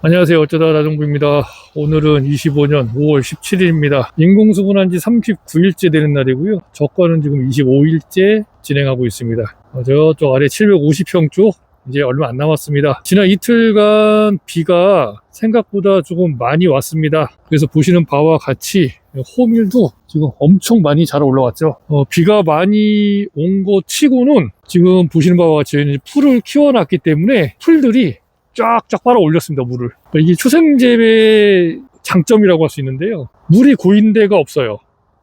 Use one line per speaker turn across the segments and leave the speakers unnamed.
안녕하세요. 어쩌다 나정부입니다. 오늘은 25년 5월 17일입니다. 인공수분한 지 39일째 되는 날이고요. 저가는 지금 25일째 진행하고 있습니다. 저쪽 아래 750평 쪽 이제 얼마 안 남았습니다. 지난 이틀간 비가 생각보다 조금 많이 왔습니다. 그래서 보시는 바와 같이 호밀도 지금 엄청 많이 자라 올라왔죠. 비가 많이 온 거 치고는 지금 보시는 바와 같이 저희는 풀을 키워놨기 때문에 풀들이 쫙쫙 빨아 올렸습니다. 물을. 이게 초생재배의 장점이라고 할 수 있는데요, 물이 고인 데가 없어요.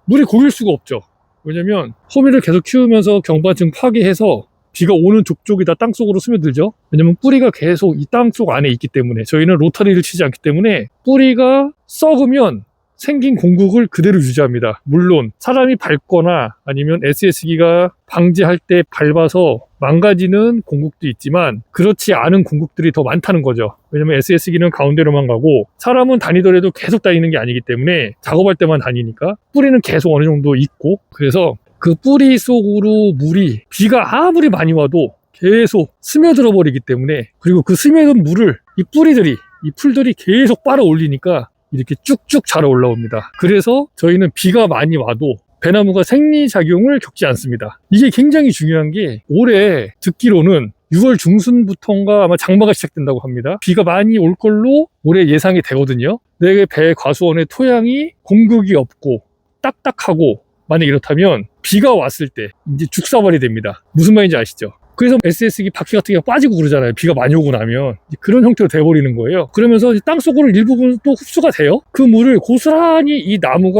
물이 고일 수가 없죠. 왜냐면 호미를 계속 키우면서 경반층 파괴해서 비가 오는 족족이 다 땅속으로 스며들죠. 왜냐면 뿌리가 계속 이 땅속 안에 있기 때문에, 저희는 로타리를 치지 않기 때문에 뿌리가 썩으면 생긴 공국을 그대로 유지합니다. 물론 사람이 밟거나 아니면 SS기가 방지할 때 밟아서 망가지는 공국도 있지만 그렇지 않은 공국들이 더 많다는 거죠. 왜냐면 SS기는 가운데로만 가고 사람은 다니더라도 계속 다니는 게 아니기 때문에 작업할 때만 다니니까 뿌리는 계속 어느 정도 있고, 그래서 그 뿌리 속으로 물이 비가 아무리 많이 와도 계속 스며들어 버리기 때문에, 그리고 그 스며든 물을 이 뿌리들이, 이 풀들이 계속 빨아 올리니까 이렇게 쭉쭉 자라 올라옵니다. 그래서 저희는 비가 많이 와도 배나무가 생리작용을 겪지 않습니다. 이게 굉장히 중요한 게, 올해 듣기로는 6월 중순부터인가 아마 장마가 시작된다고 합니다. 비가 많이 올 걸로 올해 예상이 되거든요. 내 배 과수원의 토양이 공극이 없고 딱딱하고, 만약 이렇다면 비가 왔을 때 이제 죽사발이 됩니다. 무슨 말인지 아시죠? 그래서 SS기 바퀴 같은 게 빠지고 그러잖아요. 비가 많이 오고 나면 그런 형태로 돼버리는 거예요. 그러면서 땅속으로 일부분 또 흡수가 돼요. 그 물을 고스란히 이 나무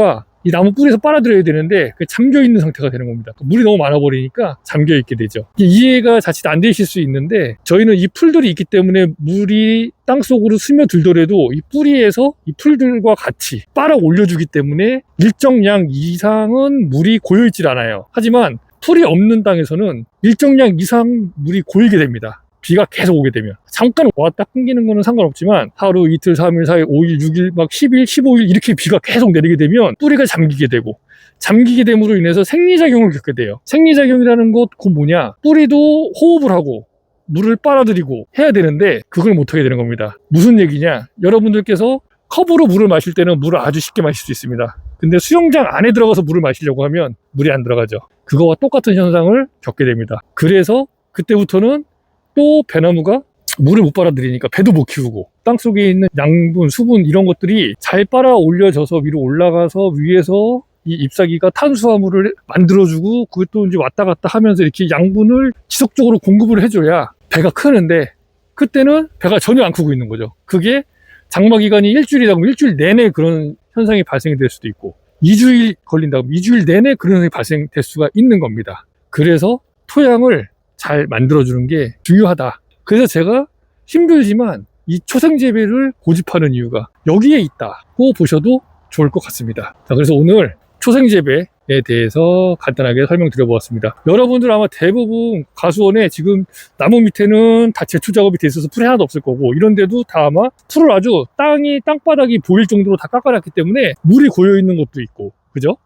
뿌리에서 빨아들여야 되는데 잠겨있는 상태가 되는 겁니다. 물이 너무 많아 버리니까 잠겨있게 되죠. 이해가 자칫 안 되실 수 있는데, 저희는 이 풀들이 있기 때문에 물이 땅속으로 스며들더라도 이 뿌리에서 이 풀들과 같이 빨아 올려주기 때문에 일정량 이상은 물이 고여있질 않아요. 하지만 풀이 없는 땅에서는 일정량 이상 물이 고이게 됩니다. 비가 계속 오게 되면. 잠깐 왔다 끊기는 거는 상관없지만 하루, 이틀, 3일, 4일, 5일, 6일, 막 10일, 15일 이렇게 비가 계속 내리게 되면 뿌리가 잠기게 되고, 잠기게 됨으로 인해서 생리작용을 겪게 돼요. 생리작용이라는 것, 그건 뭐냐? 뿌리도 호흡을 하고 물을 빨아들이고 해야 되는데 그걸 못하게 되는 겁니다. 무슨 얘기냐? 여러분들께서 컵으로 물을 마실 때는 물을 아주 쉽게 마실 수 있습니다. 근데 수영장 안에 들어가서 물을 마시려고 하면 물이 안 들어가죠. 그거와 똑같은 현상을 겪게 됩니다. 그래서 그때부터는 또 배나무가 물을 못 빨아들이니까 배도 못 키우고, 땅속에 있는 양분, 수분 이런 것들이 잘 빨아 올려져서 위로 올라가서 위에서 이 잎사귀가 탄수화물을 만들어주고, 그것도 이제 왔다 갔다 하면서 이렇게 양분을 지속적으로 공급을 해줘야 배가 크는데, 그때는 배가 전혀 안 크고 있는 거죠. 그게 장마 기간이 일주일이다 보면 일주일 내내 그런 현상이 발생이 될 수도 있고, 2주일 걸린다고 2주일 내내 그런 현상이 발생될 수가 있는 겁니다. 그래서 토양을 잘 만들어주는 게 중요하다. 그래서 제가 힘들지만 이 초생재배를 고집하는 이유가 여기에 있다고 보셔도 좋을 것 같습니다. 자, 그래서 오늘 초생재배에 대해서 간단하게 설명드려보았습니다. 여러분들 아마 대부분 과수원에 지금 나무 밑에는 다 제초 작업이 돼 있어서 풀이 하나도 없을 거고, 이런데도 다 아마 풀을 아주 땅바닥이 보일 정도로 다 깎아놨기 때문에 물이 고여있는 것도 있고, 그죠?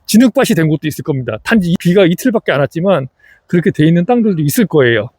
진흙밭이 된 곳도 있을 겁니다. 단지 비가 이틀밖에 안 왔지만 그렇게 돼 있는 땅들도 있을 거예요.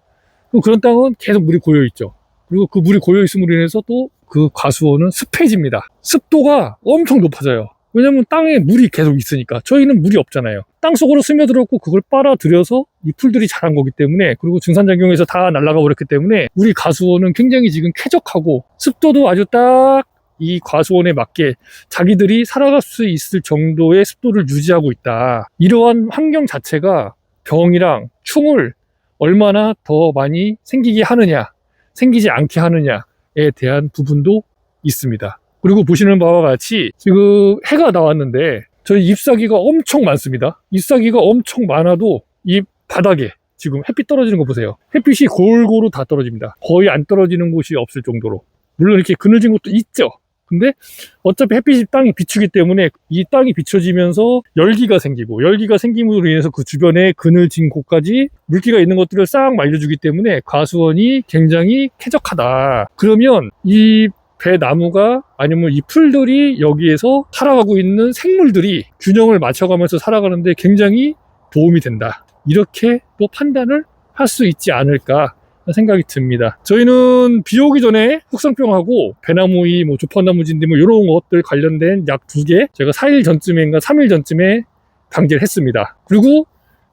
그럼 그런 땅은 계속 물이 고여있죠. 그리고 그 물이 고여있음으로 인해서 또 그 과수원은 습해집니다. 습도가 엄청 높아져요. 왜냐면 땅에 물이 계속 있으니까. 저희는 물이 없잖아요. 땅속으로 스며들었고 그걸 빨아들여서 이 풀들이 자란 거기 때문에, 그리고 증산작용에서 다 날아가 버렸기 때문에 우리 과수원은 굉장히 지금 쾌적하고, 습도도 아주 딱 이 과수원에 맞게 자기들이 살아갈 수 있을 정도의 습도를 유지하고 있다. 이러한 환경 자체가 병이랑 충을 얼마나 더 많이 생기게 하느냐, 생기지 않게 하느냐에 대한 부분도 있습니다. 그리고 보시는 바와 같이 지금 해가 나왔는데 저희 잎사귀가 엄청 많습니다. 잎사귀가 엄청 많아도 이 바닥에 지금 햇빛 떨어지는 거 보세요. 햇빛이 골고루 다 떨어집니다. 거의 안 떨어지는 곳이 없을 정도로. 물론 이렇게 그늘진 곳도 있죠. 근데 어차피 햇빛이 땅에 비추기 때문에 이 땅이 비춰지면서 열기가 생기고, 열기가 생김으로 인해서 그 주변에 그늘진 곳까지 물기가 있는 것들을 싹 말려주기 때문에 과수원이 굉장히 쾌적하다. 그러면 이 배나무가, 아니면 이 풀들이 여기에서 살아가고 있는 생물들이 균형을 맞춰가면서 살아가는데 굉장히 도움이 된다. 이렇게 또 판단을 할 수 있지 않을까, 생각이 듭니다. 저희는 비 오기 전에 흑성병하고 배나무이, 조판나무 진딧 이런 것들 관련된 약 2개 제가 4일 전쯤인가 3일 전쯤에 방제를 했습니다. 그리고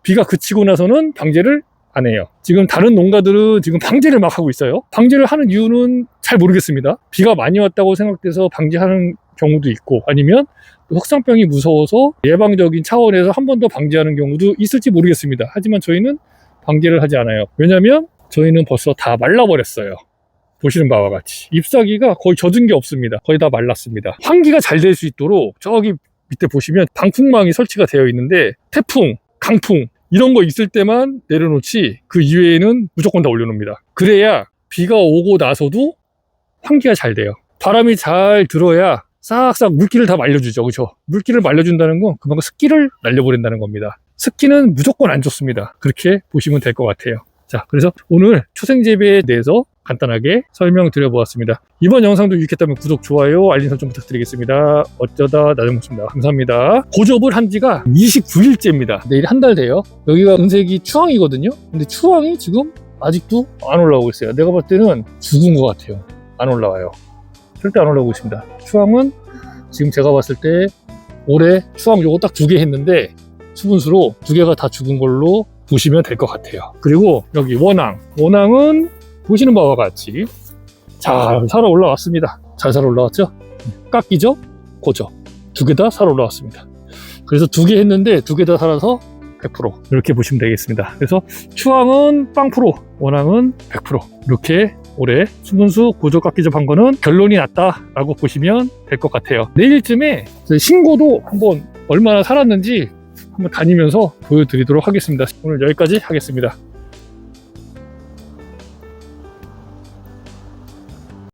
비가 그치고 나서는 방제를 안 해요. 지금 다른 농가들은 지금 방제를 막 하고 있어요. 방제를 하는 이유는 잘 모르겠습니다. 비가 많이 왔다고 생각돼서 방제하는 경우도 있고, 아니면 흑상병이 무서워서 예방적인 차원에서 한 번 더 방제하는 경우도 있을지 모르겠습니다. 하지만 저희는 방제를 하지 않아요. 왜냐면 저희는 벌써 다 말라버렸어요. 보시는 바와 같이 잎사귀가 거의 젖은 게 없습니다. 거의 다 말랐습니다. 환기가 잘 될 수 있도록 저기 밑에 보시면 방풍망이 설치가 되어 있는데, 태풍, 강풍 이런 거 있을 때만 내려놓지 그 이외에는 무조건 다 올려놓습니다. 그래야 비가 오고 나서도 환기가 잘 돼요. 바람이 잘 들어야 싹싹 물기를 다 말려주죠. 그렇죠? 물기를 말려준다는 건 그만큼 습기를 날려버린다는 겁니다. 습기는 무조건 안 좋습니다. 그렇게 보시면 될 것 같아요. 자, 그래서 오늘 초생재배에 대해서 간단하게 설명드려보았습니다. 이번 영상도 유익했다면 구독, 좋아요, 알림 설정 부탁드리겠습니다. 어쩌다 나정모입니다. 감사합니다. 고접을 한 지가 29일째입니다. 내일 한 달 돼요. 여기가 은색이 추황이거든요. 근데 추황이 지금 아직도 안 올라오고 있어요. 내가 볼 때는 죽은 것 같아요. 안 올라와요. 절대 안 올라오고 있습니다. 추황은 지금 제가 봤을 때 올해 추황 요거 딱 2개 했는데 수분수로 2개가 다 죽은 걸로 보시면 될 것 같아요. 그리고 여기 원앙은 보시는 바와 같이 잘 살아 올라왔습니다. 잘 살아 올라왔죠? 깎이죠? 고죠. 2개 다 살아 올라왔습니다. 그래서 2개 했는데 2개 다 살아서 100% 이렇게 보시면 되겠습니다. 그래서 추황은 0%, 원앙은 100% 이렇게 올해 수분수 고조 깎이접 한 거는 결론이 났다라고 보시면 될 것 같아요. 내일쯤에 신고도 한번 얼마나 살았는지 한번 다니면서 보여드리도록 하겠습니다. 오늘 여기까지 하겠습니다.